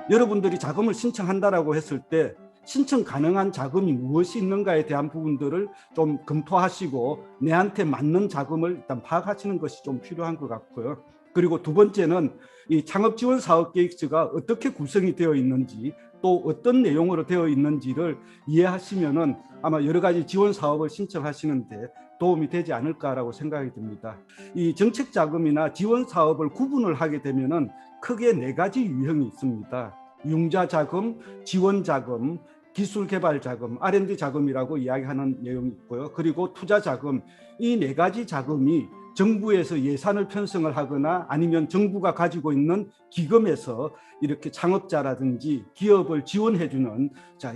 여러분들이 자금을 신청한다라고 했을 때 신청 가능한 자금이 무엇이 있는가에 대한 부분들을 좀 검토하시고 내한테 맞는 자금을 일단 파악하시는 것이 좀 필요한 것 같고요. 그리고 두 번째는 이 창업지원사업계획서가 어떻게 구성이 되어 있는지 또 어떤 내용으로 되어 있는지를 이해하시면은 아마 여러 가지 지원 사업을 신청하시는데 도움이 되지 않을까라고 생각이 듭니다. 이 정책 자금이나 지원 사업을 구분을 하게 되면은 크게 네 가지 유형이 있습니다. 융자 자금, 지원 자금, 기술 개발 자금, R&D 자금이라고 이야기하는 내용이 있고요. 그리고 투자 자금, 이 네 가지 자금이 정부에서 예산을 편성을 하거나 아니면 정부가 가지고 있는 기금에서 이렇게 창업자라든지 기업을 지원해주는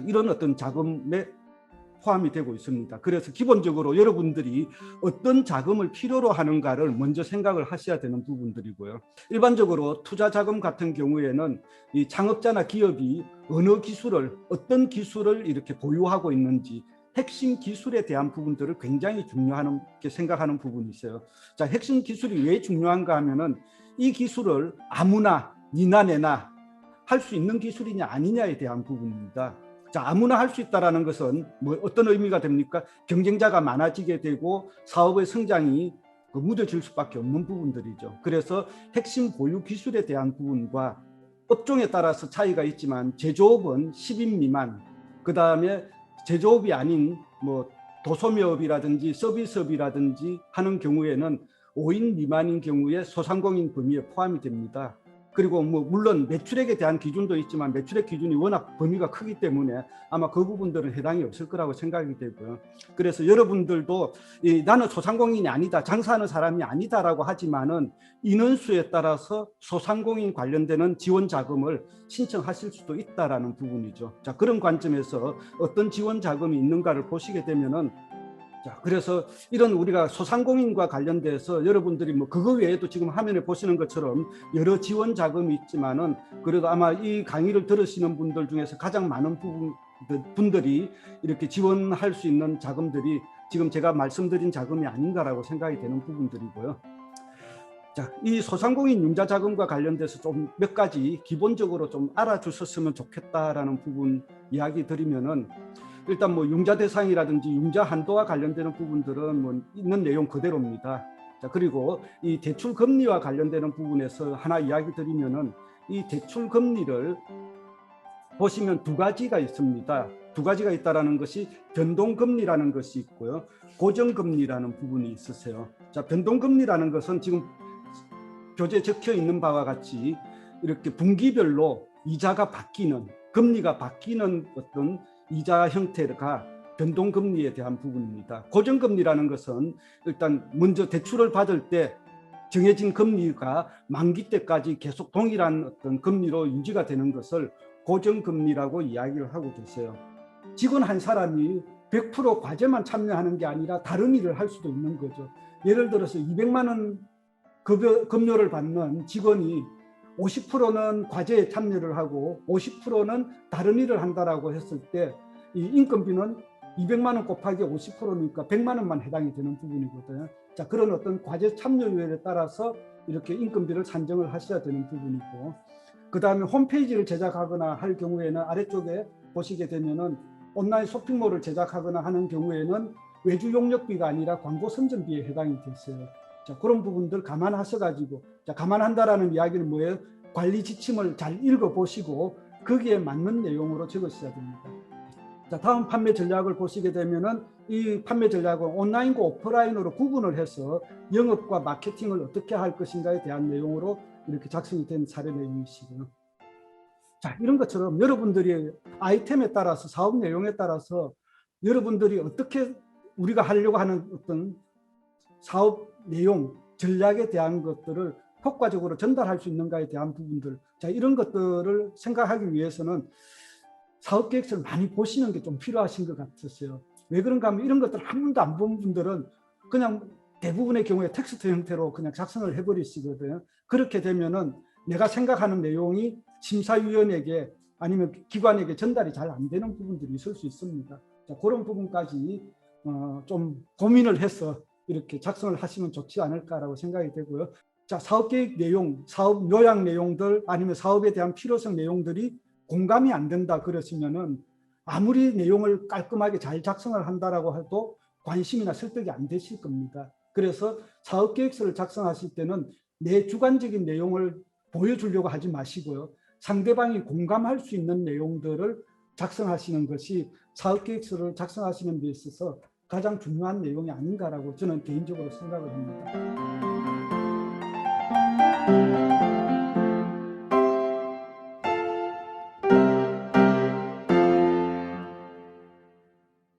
이런 어떤 자금에 포함이 되고 있습니다. 그래서 기본적으로 여러분들이 어떤 자금을 필요로 하는가를 먼저 생각을 하셔야 되는 부분들이고요. 일반적으로 투자 자금 같은 경우에는 이 창업자나 기업이 어느 기술을 어떤 기술을 이렇게 보유하고 있는지 핵심 기술에 대한 부분들을 굉장히 중요하게 생각하는 부분이 있어요. 자, 핵심 기술이 왜 중요한가 하면은 이 기술을 아무나 니나 내나 할 수 있는 기술이냐 아니냐에 대한 부분입니다. 자, 아무나 할 수 있다는 것은 뭐 어떤 의미가 됩니까? 경쟁자가 많아지게 되고 사업의 성장이 무뎌질 수밖에 없는 부분들이죠. 그래서 핵심 보유 기술에 대한 부분과 업종에 따라서 차이가 있지만 제조업은 10인 미만, 그 다음에 제조업이 아닌 뭐 도소매업이라든지 서비스업이라든지 하는 경우에는 5인 미만인 경우에 소상공인 범위에 포함이 됩니다. 그리고 뭐 물론 매출액에 대한 기준도 있지만 매출액 기준이 워낙 범위가 크기 때문에 아마 그 부분들은 해당이 없을 거라고 생각이 되고요. 그래서 여러분들도 나는 소상공인이 아니다, 장사하는 사람이 아니다라고 하지만은 인원수에 따라서 소상공인 관련되는 지원 자금을 신청하실 수도 있다라는 부분이죠. 자, 그런 관점에서 어떤 지원 자금이 있는가를 보시게 되면은 자, 그래서 이런 우리가 소상공인과 관련돼서 여러분들이 뭐 그거 외에도 지금 화면에 보시는 것처럼 여러 지원 자금이 있지만은 그래도 아마 이 강의를 들으시는 분들 중에서 가장 많은 분들이 이렇게 지원할 수 있는 자금들이 지금 제가 말씀드린 자금이 아닌가라고 생각이 되는 부분들이고요. 자, 이 소상공인 융자 자금과 관련돼서 좀 몇 가지 기본적으로 좀 알아주셨으면 좋겠다라는 부분 이야기 드리면은 일단 뭐 융자 대상이라든지 융자 한도와 관련되는 부분들은 뭐 있는 내용 그대로입니다. 자, 그리고 이 대출 금리와 관련되는 부분에서 하나 이야기 드리면은 이 대출 금리를 보시면 두 가지가 있습니다. 두 가지가 있다라는 것이 변동금리라는 것이 있고요. 고정금리라는 부분이 있으세요. 자, 변동금리라는 것은 지금 교재에 적혀 있는 바와 같이 이렇게 분기별로 이자가 바뀌는, 금리가 바뀌는 어떤 이자 형태가 변동금리에 대한 부분입니다. 고정금리라는 것은 일단 먼저 대출을 받을 때 정해진 금리가 만기 때까지 계속 동일한 어떤 금리로 유지가 되는 것을 고정금리라고 이야기를 하고 계세요. 직원 한 사람이 100% 과제만 참여하는 게 아니라 다른 일을 할 수도 있는 거죠. 예를 들어서 200만 원 급여를 받는 직원이 50%는 과제에 참여를 하고 50%는 다른 일을 한다라고 했을 때 이 인건비는 200만 원 곱하기 50%니까 100만 원만 해당이 되는 부분이거든요. 자, 그런 어떤 과제 참여율에 따라서 이렇게 인건비를 산정을 하셔야 되는 부분이고, 그 다음에 홈페이지를 제작하거나 할 경우에는 아래쪽에 보시게 되면은 온라인 쇼핑몰을 제작하거나 하는 경우에는 외주 용역비가 아니라 광고 선전비에 해당이 됐어요. 자, 그런 부분들 감안하셔가지고, 자, 감안한다라는 이야기는 뭐예요? 관리 지침을 잘 읽어보시고 거기에 맞는 내용으로 적으셔야 됩니다. 자, 다음 판매 전략을 보시게 되면은 이 판매 전략은 온라인과 오프라인으로 구분을 해서 영업과 마케팅을 어떻게 할 것인가에 대한 내용으로 이렇게 작성이 된 사례 내용이시고요. 자, 이런 것처럼 여러분들이 아이템에 따라서 사업 내용에 따라서 여러분들이 어떻게 우리가 하려고 하는 어떤 사업 내용, 전략에 대한 것들을 효과적으로 전달할 수 있는가에 대한 부분들, 자, 이런 것들을 생각하기 위해서는 사업계획서를 많이 보시는 게 좀 필요하신 것 같았어요. 왜 그런가 하면 이런 것들을 한 번도 안 본 분들은 그냥 대부분의 경우에 텍스트 형태로 그냥 작성을 해버리시거든요. 그렇게 되면은 내가 생각하는 내용이 심사위원에게 아니면 기관에게 전달이 잘 안 되는 부분들이 있을 수 있습니다. 자, 그런 부분까지 좀 고민을 해서 이렇게 작성을 하시면 좋지 않을까라고 생각이 되고요. 자, 사업계획 내용, 사업 요약 내용들 아니면 사업에 대한 필요성 내용들이 공감이 안 된다 그러시면은 아무리 내용을 깔끔하게 잘 작성을 한다라고 해도 관심이나 설득이 안 되실 겁니다. 그래서 사업계획서를 작성하실 때는 내 주관적인 내용을 보여주려고 하지 마시고요. 상대방이 공감할 수 있는 내용들을 작성하시는 것이 사업계획서를 작성하시는 데 있어서 가장 중요한 내용이 아닌가라고 저는 개인적으로 생각을 합니다.